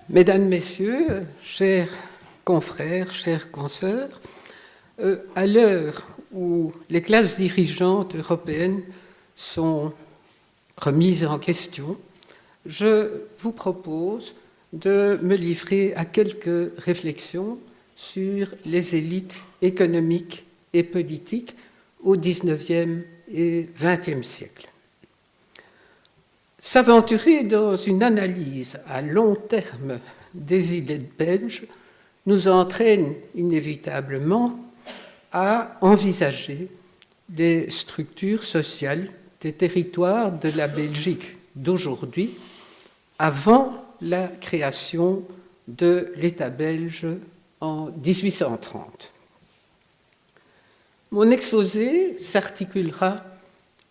Mesdames, Messieurs, chers confrères, chères consoeurs, à l'heure où les classes dirigeantes européennes sont remises en question, je vous propose de me livrer à quelques réflexions sur les élites économiques et politiques au XIXe et XXe siècle. S'aventurer dans une analyse à long terme des élites belges nous entraîne inévitablement à envisager les structures sociales des territoires de la Belgique d'aujourd'hui avant la création de l'État belge en 1830. Mon exposé s'articulera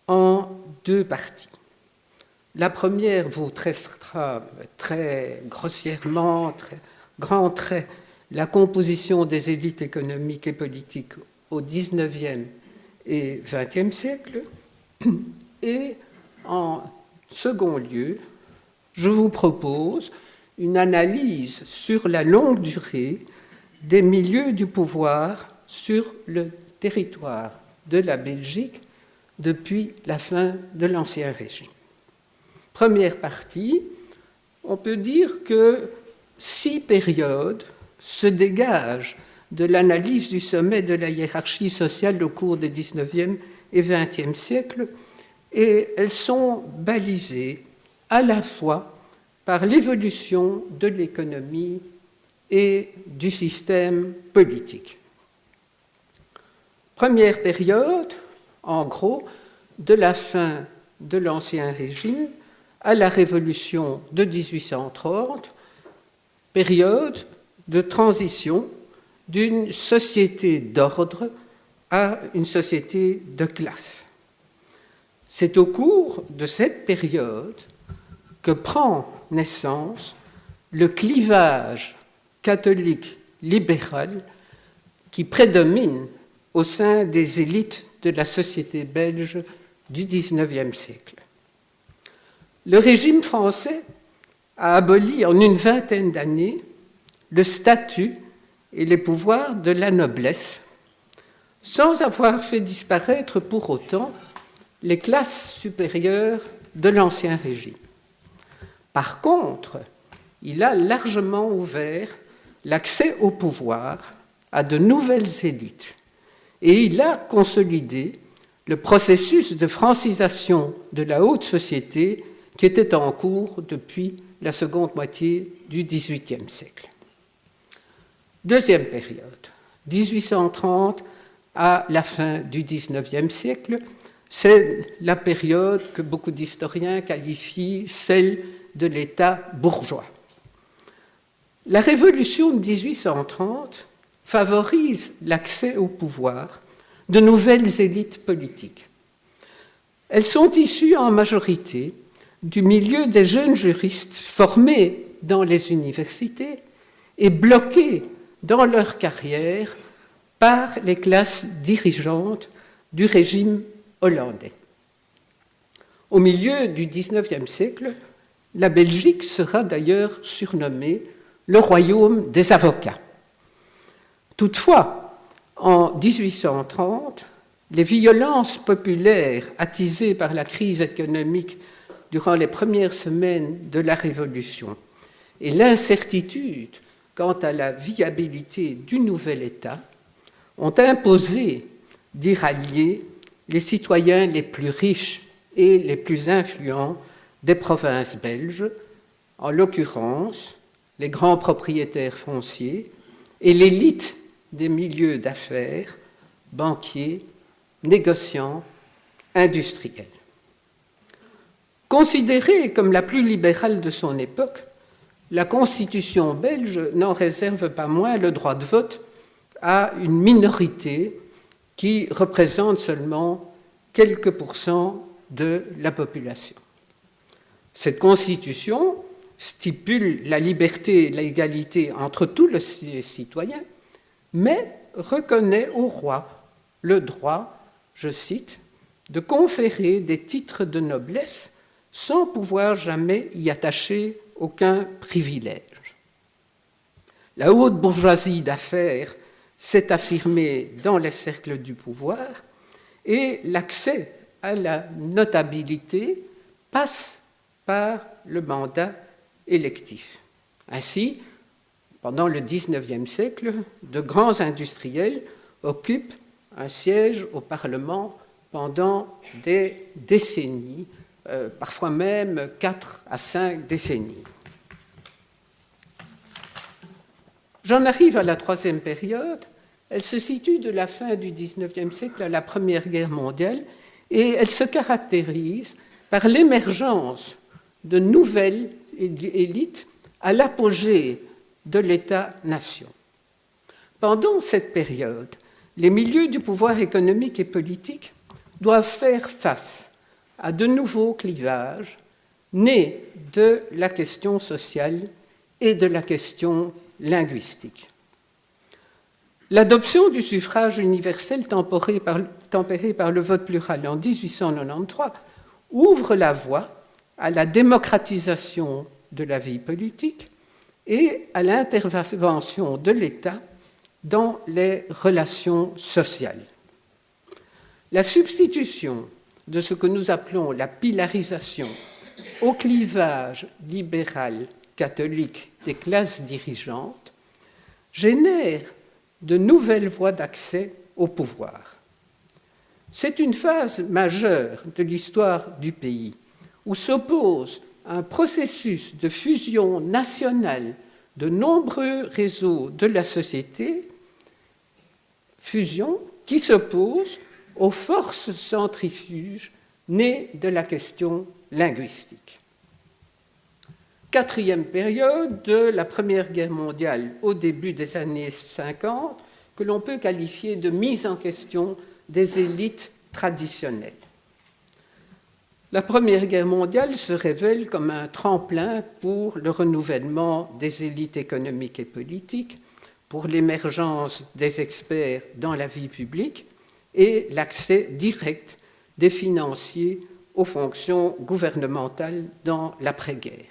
en deux parties. La première vous tracera très grossièrement, très grand trait, la composition des élites économiques et politiques au XIXe et XXe siècle. Et en second lieu, je vous propose une analyse sur la longue durée des milieux du pouvoir sur le territoire de la Belgique depuis la fin de l'Ancien Régime. Première partie, on peut dire que 6 périodes se dégagent de l'analyse du sommet de la hiérarchie sociale au cours des XIXe et XXe siècles, et elles sont balisées à la fois par l'évolution de l'économie et du système politique. Première période, en gros, de la fin de l'Ancien Régime à la Révolution de 1830, période de transition d'une société d'ordre à une société de classe. C'est au cours de cette période que prend naissance le clivage catholique-libéral qui prédomine au sein des élites de la société belge du XIXe siècle. Le régime français a aboli en une vingtaine d'années le statut et les pouvoirs de la noblesse, sans avoir fait disparaître pour autant les classes supérieures de l'Ancien Régime. Par contre, il a largement ouvert l'accès au pouvoir à de nouvelles élites et il a consolidé le processus de francisation de la haute société qui était en cours depuis la seconde moitié du XVIIIe siècle. Deuxième période, 1830 à la fin du XIXe siècle, c'est la période que beaucoup d'historiens qualifient celle de l'État bourgeois. La révolution de 1830 favorise l'accès au pouvoir de nouvelles élites politiques. Elles sont issues en majorité du milieu des jeunes juristes formés dans les universités et bloqués dans leur carrière par les classes dirigeantes du régime hollandais. Au milieu du XIXe siècle, la Belgique sera d'ailleurs surnommée le royaume des avocats. Toutefois, en 1830, les violences populaires attisées par la crise économique durant les premières semaines de la Révolution et l'incertitude quant à la viabilité du nouvel État ont imposé d'y rallier les citoyens les plus riches et les plus influents des provinces belges, en l'occurrence les grands propriétaires fonciers et l'élite des milieux d'affaires, banquiers, négociants, industriels. Considérée comme la plus libérale de son époque, la Constitution belge n'en réserve pas moins le droit de vote à une minorité qui représente seulement quelques pourcents de la population. Cette Constitution stipule la liberté et l'égalité entre tous les citoyens, mais reconnaît au roi le droit, je cite, de conférer des titres de noblesse sans pouvoir jamais y attacher aucun privilège. La haute bourgeoisie d'affaires s'est affirmée dans les cercles du pouvoir et l'accès à la notabilité passe par le mandat électif. Ainsi, pendant le XIXe siècle, de grands industriels occupent un siège au Parlement pendant des décennies, parfois même 4 à 5 décennies. J'en arrive à la troisième période. Elle se situe de la fin du XIXe siècle à la Première Guerre mondiale et elle se caractérise par l'émergence de nouvelles élites à l'apogée de l'État-nation. Pendant cette période, les milieux du pouvoir économique et politique doivent faire face à de nouveaux clivages nés de la question sociale et de la question linguistique. L'adoption du suffrage universel tempéré par le vote plural en 1893 ouvre la voie à la démocratisation de la vie politique et à l'intervention de l'État dans les relations sociales. La substitution de ce que nous appelons la pilarisation au clivage libéral-catholique des classes dirigeantes génère de nouvelles voies d'accès au pouvoir. C'est une phase majeure de l'histoire du pays où s'oppose un processus de fusion nationale de nombreux réseaux de la société, fusion qui s'oppose aux forces centrifuges nées de la question linguistique. Quatrième période de la Première Guerre mondiale au début des années 50, que l'on peut qualifier de mise en question des élites traditionnelles. La Première Guerre mondiale se révèle comme un tremplin pour le renouvellement des élites économiques et politiques, pour l'émergence des experts dans la vie publique et l'accès direct des financiers aux fonctions gouvernementales dans l'après-guerre.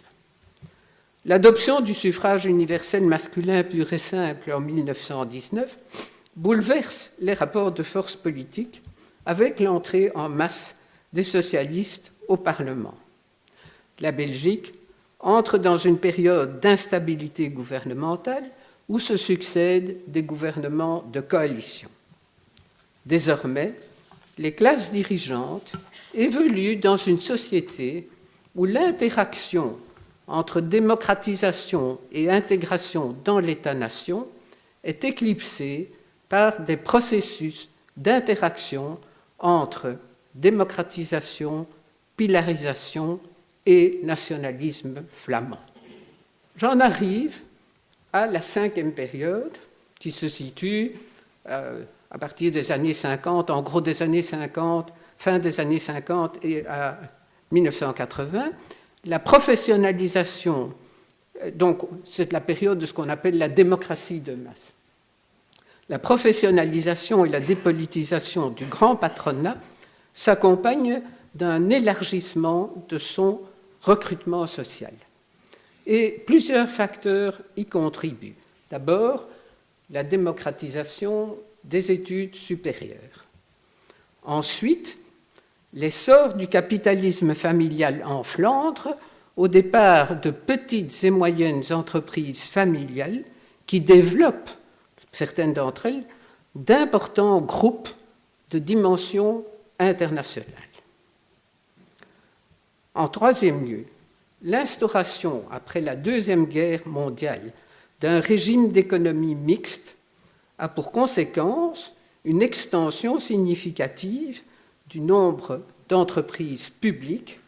L'adoption du suffrage universel masculin pur et simple en 1919 bouleverse les rapports de force politique avec l'entrée en masse des socialistes au Parlement. La Belgique entre dans une période d'instabilité gouvernementale où se succèdent des gouvernements de coalition. Désormais, les classes dirigeantes évoluent dans une société où l'interaction entre démocratisation et intégration dans l'État-nation est éclipsée par des processus d'interaction entre démocratisation, pilarisation et nationalisme flamand. J'en arrive à la cinquième période qui se situe à partir des années 50, en gros des années 50, fin des années 50 et à 1980, la professionnalisation, donc c'est la période de ce qu'on appelle la démocratie de masse. La professionnalisation et la dépolitisation du grand patronat s'accompagnent d'un élargissement de son recrutement social. Et plusieurs facteurs y contribuent. D'abord, la démocratisation des études supérieures. Ensuite, l'essor du capitalisme familial en Flandre, au départ de petites et moyennes entreprises familiales qui développent, certaines d'entre elles, d'importants groupes de dimension internationale. En troisième lieu, l'instauration, après la Deuxième Guerre mondiale, d'un régime d'économie mixte a pour conséquence une extension significative du nombre d'entreprises publiques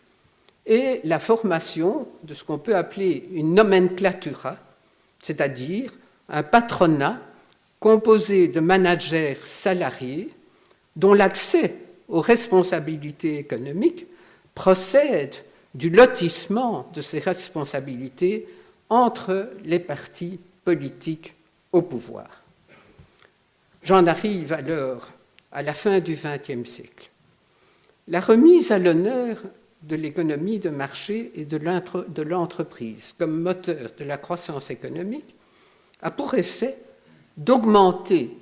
et la formation de ce qu'on peut appeler une nomenclatura, c'est-à-dire un patronat composé de managers salariés dont l'accès aux responsabilités économiques procède du lotissement de ces responsabilités entre les partis politiques au pouvoir. J'en arrive alors à la fin du XXe siècle. La remise à l'honneur de l'économie de marché et de l'entreprise comme moteur de la croissance économique a pour effet d'augmenter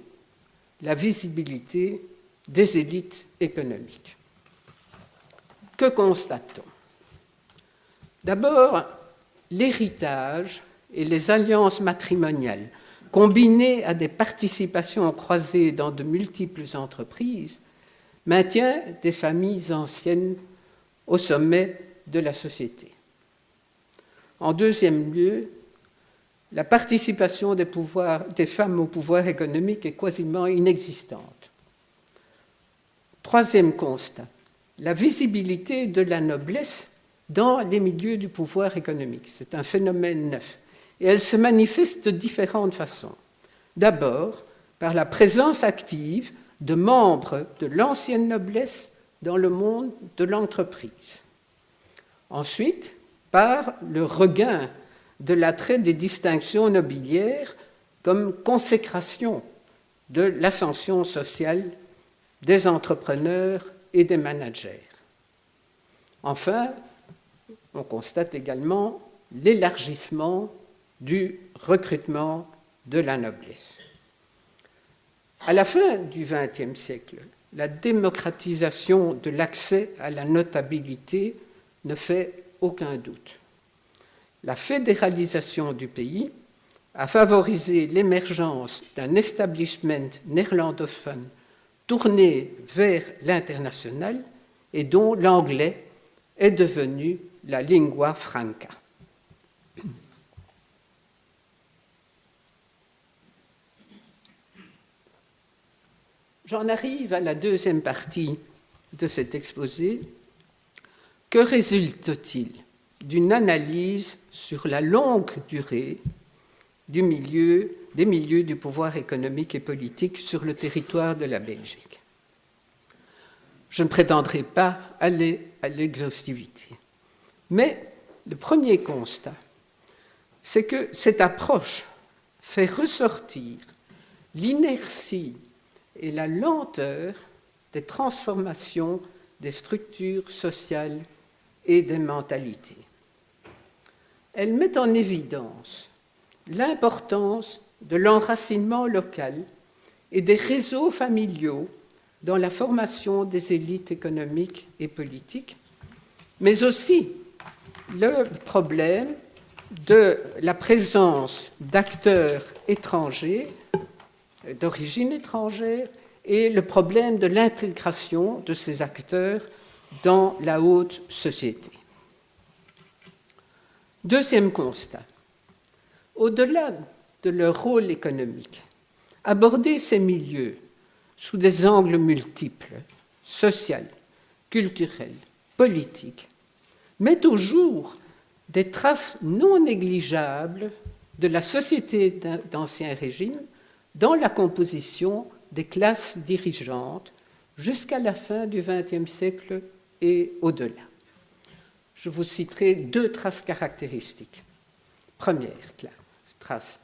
la visibilité des élites économiques. Que constate-t-on? D'abord, l'héritage et les alliances matrimoniales, combinées à des participations croisées dans de multiples entreprises, maintient des familles anciennes au sommet de la société. En deuxième lieu, la participation des femmes au pouvoir économique est quasiment inexistante. Troisième constat, la visibilité de la noblesse dans les milieux du pouvoir économique. C'est un phénomène neuf et elle se manifeste de différentes façons. D'abord, par la présence active de membres de l'ancienne noblesse dans le monde de l'entreprise. Ensuite, par le regain de l'attrait des distinctions nobiliaires comme consécration de l'ascension sociale des entrepreneurs et des managers. Enfin, on constate également l'élargissement du recrutement de la noblesse. À la fin du XXe siècle, la démocratisation de l'accès à la notabilité ne fait aucun doute. La fédéralisation du pays a favorisé l'émergence d'un establishment néerlandophone tourné vers l'international et dont l'anglais est devenu la lingua franca. J'en arrive à la deuxième partie de cet exposé. Que résulte-t-il d'une analyse sur la longue durée des milieux du pouvoir économique et politique sur le territoire de la Belgique? Je ne prétendrai pas aller à l'exhaustivité. Mais le premier constat, c'est que cette approche fait ressortir l'inertie et la lenteur des transformations des structures sociales et des mentalités. Elle met en évidence l'importance de l'enracinement local et des réseaux familiaux dans la formation des élites économiques et politiques, mais aussi le problème de la présence d'acteurs étrangers, d'origine étrangère, et le problème de l'intégration de ces acteurs dans la haute société. Deuxième constat, au-delà de leur rôle économique, aborder ces milieux sous des angles multiples, social, culturel, politique, met au jour des traces non négligeables de la société d'Ancien Régime dans la composition des classes dirigeantes jusqu'à la fin du XXe siècle et au-delà. Je vous citerai deux traces caractéristiques. Première trace,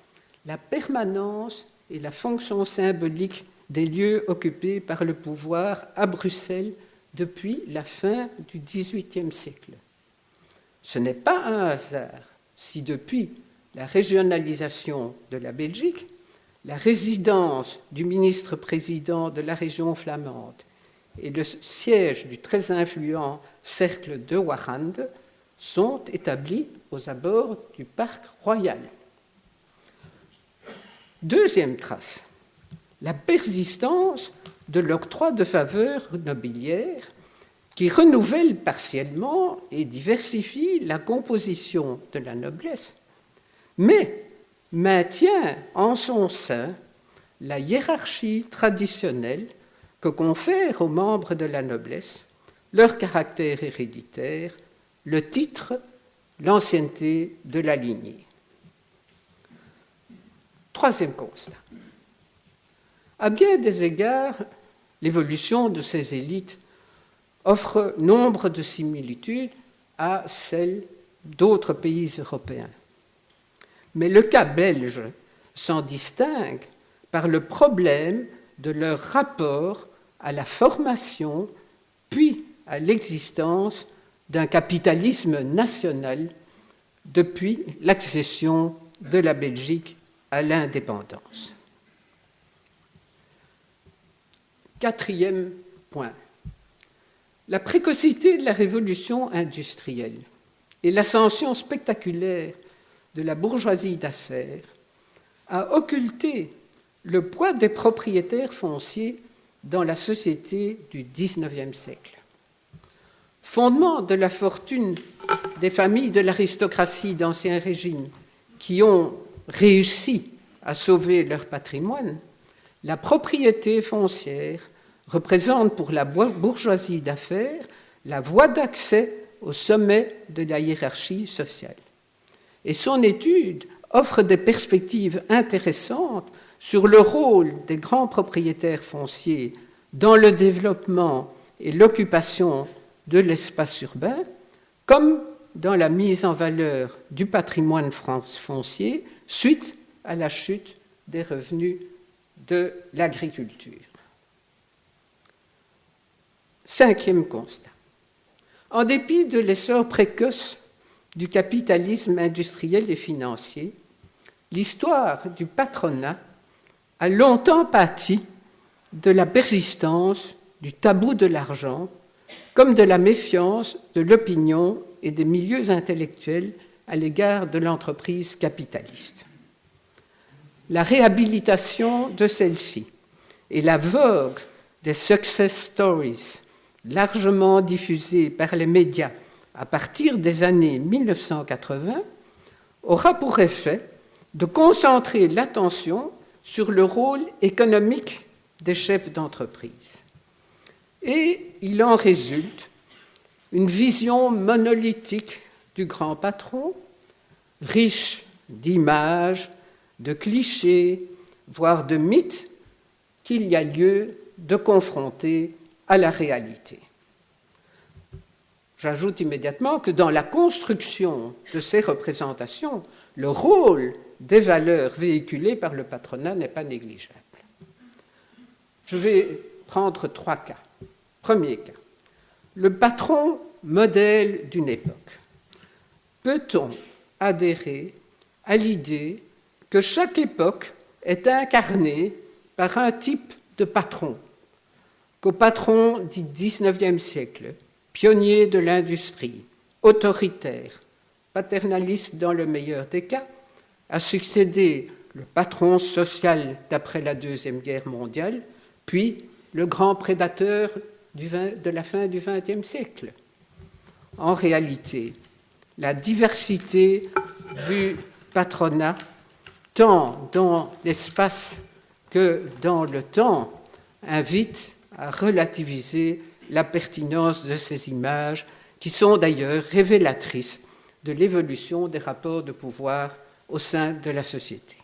la permanence et la fonction symbolique des lieux occupés par le pouvoir à Bruxelles depuis la fin du XVIIIe siècle. Ce n'est pas un hasard si depuis la régionalisation de la Belgique, la résidence du ministre-président de la région flamande et le siège du très influent cercle de Warande sont établis aux abords du parc royal. Deuxième trace, la persistance de l'octroi de faveurs nobiliaires qui renouvelle partiellement et diversifie la composition de la noblesse, mais maintient en son sein la hiérarchie traditionnelle que confère aux membres de la noblesse leur caractère héréditaire, le titre, l'ancienneté de la lignée. Troisième constat. À bien des égards, l'évolution de ces élites offre nombre de similitudes à celles d'autres pays européens. Mais le cas belge s'en distingue par le problème de leur rapport à la formation puis à l'existence d'un capitalisme national depuis l'accession de la Belgique à l'indépendance. Quatrième point. La précocité de la révolution industrielle et l'ascension spectaculaire de la bourgeoisie d'affaires a occulté le poids des propriétaires fonciers dans la société du XIXe siècle. Fondement de la fortune des familles de l'aristocratie d'Ancien Régime qui ont réussi à sauver leur patrimoine, la propriété foncière représente pour la bourgeoisie d'affaires la voie d'accès au sommet de la hiérarchie sociale. Et son étude offre des perspectives intéressantes sur le rôle des grands propriétaires fonciers dans le développement et l'occupation de l'espace urbain, comme dans la mise en valeur du patrimoine foncier suite à la chute des revenus de l'agriculture. Cinquième constat. En dépit de l'essor précoce du capitalisme industriel et financier, l'histoire du patronat a longtemps pâti de la persistance du tabou de l'argent, comme de la méfiance de l'opinion et des milieux intellectuels à l'égard de l'entreprise capitaliste. La réhabilitation de celle-ci et la vogue des success stories largement diffusées par les médias à partir des années 1980 aura pour effet de concentrer l'attention sur le rôle économique des chefs d'entreprise. Et il en résulte une vision monolithique du grand patron, riche d'images, de clichés, voire de mythes, qu'il y a lieu de confronter à la réalité. J'ajoute immédiatement que dans la construction de ces représentations, le rôle des valeurs véhiculées par le patronat n'est pas négligeable. Je vais prendre 3 cas. Premier cas, le patron modèle d'une époque. Peut-on adhérer à l'idée que chaque époque est incarnée par un type de patron, qu'au patron du XIXe siècle, pionnier de l'industrie, autoritaire, paternaliste dans le meilleur des cas, a succédé le patron social d'après la Deuxième Guerre mondiale, puis le grand prédateur de la fin du XXe siècle. En réalité, la diversité du patronat, tant dans l'espace que dans le temps, invite à relativiser la pertinence de ces images, qui sont d'ailleurs révélatrices de l'évolution des rapports de pouvoir au sein de la société.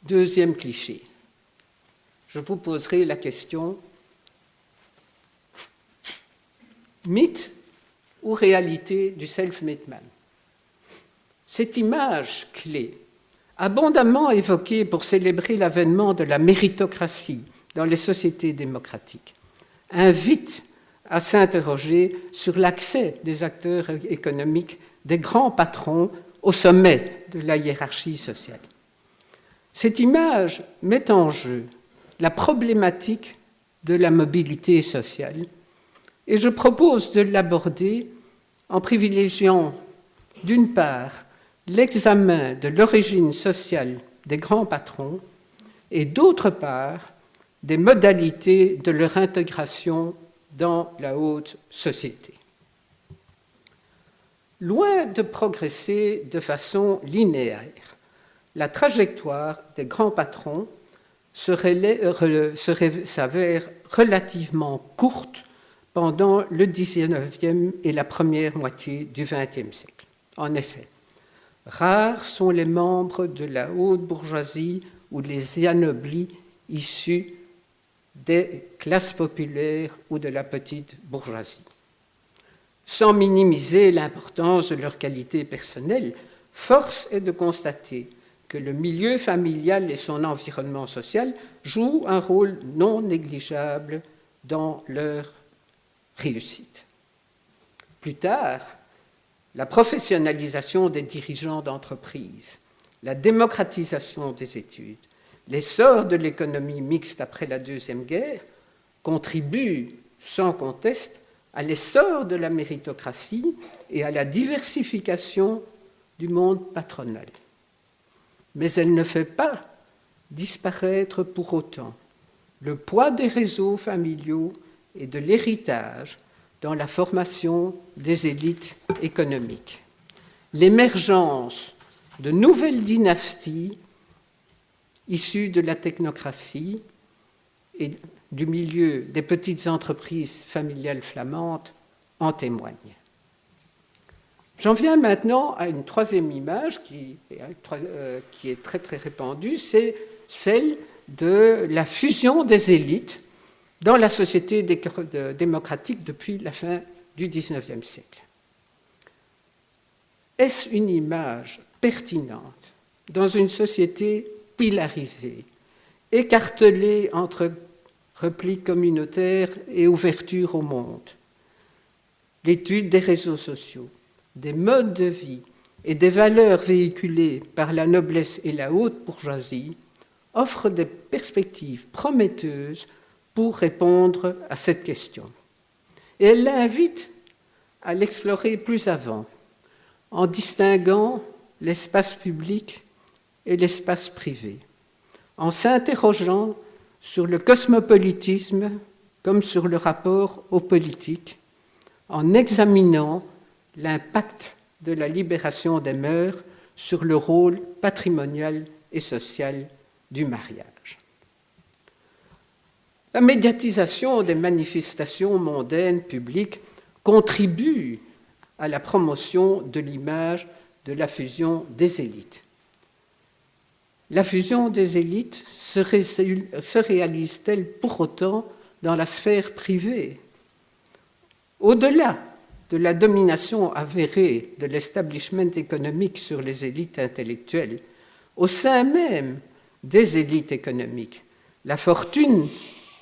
Deuxième cliché. Je vous poserai la question: mythe ou réalité du self-made man? Cette image clé, abondamment évoquée pour célébrer l'avènement de la méritocratie dans les sociétés démocratiques, invite à s'interroger sur l'accès des acteurs économiques, des grands patrons, au sommet de la hiérarchie sociale. Cette image met en jeu la problématique de la mobilité sociale, et je propose de l'aborder en privilégiant, d'une part, l'examen de l'origine sociale des grands patrons et, d'autre part, des modalités de leur intégration dans la haute société. Loin de progresser de façon linéaire, la trajectoire des grands patrons s'avère relativement courte pendant le XIXe et la première moitié du XXe siècle. En effet, rares sont les membres de la haute bourgeoisie ou les anoblis issus des classes populaires ou de la petite bourgeoisie. Sans minimiser l'importance de leur qualité personnelle, force est de constater que le milieu familial et son environnement social jouent un rôle non négligeable dans leur réussite. Plus tard, la professionnalisation des dirigeants d'entreprise, la démocratisation des études, l'essor de l'économie mixte après la Deuxième Guerre contribuent sans conteste à l'essor de la méritocratie et à la diversification du monde patronal. Mais elle ne fait pas disparaître pour autant le poids des réseaux familiaux et de l'héritage dans la formation des élites économiques. L'émergence de nouvelles dynasties issues de la technocratie et du milieu des petites entreprises familiales flamandes en témoigne. J'en viens maintenant à une troisième image qui est très très répandue, c'est celle de la fusion des élites dans la société démocratique depuis la fin du XIXe siècle. Est-ce une image pertinente dans une société pilarisée, écartelée entre repli communautaire et ouverture au monde? L'étude des réseaux sociaux, des modes de vie et des valeurs véhiculées par la noblesse et la haute bourgeoisie offre des perspectives prometteuses pour répondre à cette question. Et elle l'invite à l'explorer plus avant, en distinguant l'espace public et l'espace privé, en s'interrogeant sur le cosmopolitisme comme sur le rapport aux politiques, en examinant l'impact de la libération des mœurs sur le rôle patrimonial et social du mariage. La médiatisation des manifestations mondaines publiques contribue à la promotion de l'image de la fusion des élites. La fusion des élites se réalise-t-elle pour autant dans la sphère privée? Au-delà de la domination avérée de l'establishment économique sur les élites intellectuelles, au sein même des élites économiques, la fortune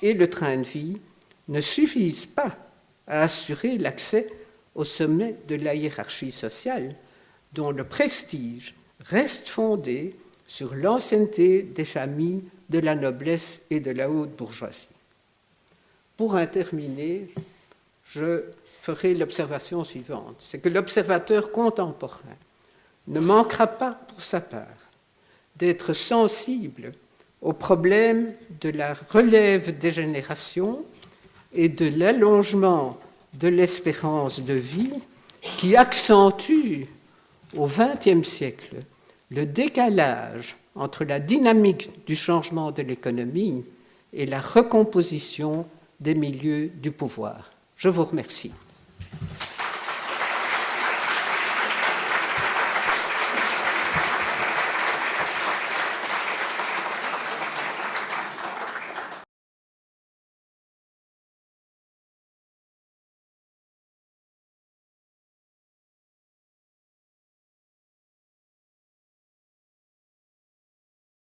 et le train de vie ne suffisent pas à assurer l'accès au sommet de la hiérarchie sociale, dont le prestige reste fondé sur l'ancienneté des familles de la noblesse et de la haute bourgeoisie. Pour en terminer, je ferai l'observation suivante, c'est que l'observateur contemporain ne manquera pas, pour sa part, d'être sensible au problème de la relève des générations et de l'allongement de l'espérance de vie qui accentue au XXe siècle le décalage entre la dynamique du changement de l'économie et la recomposition des milieux du pouvoir. Je vous remercie.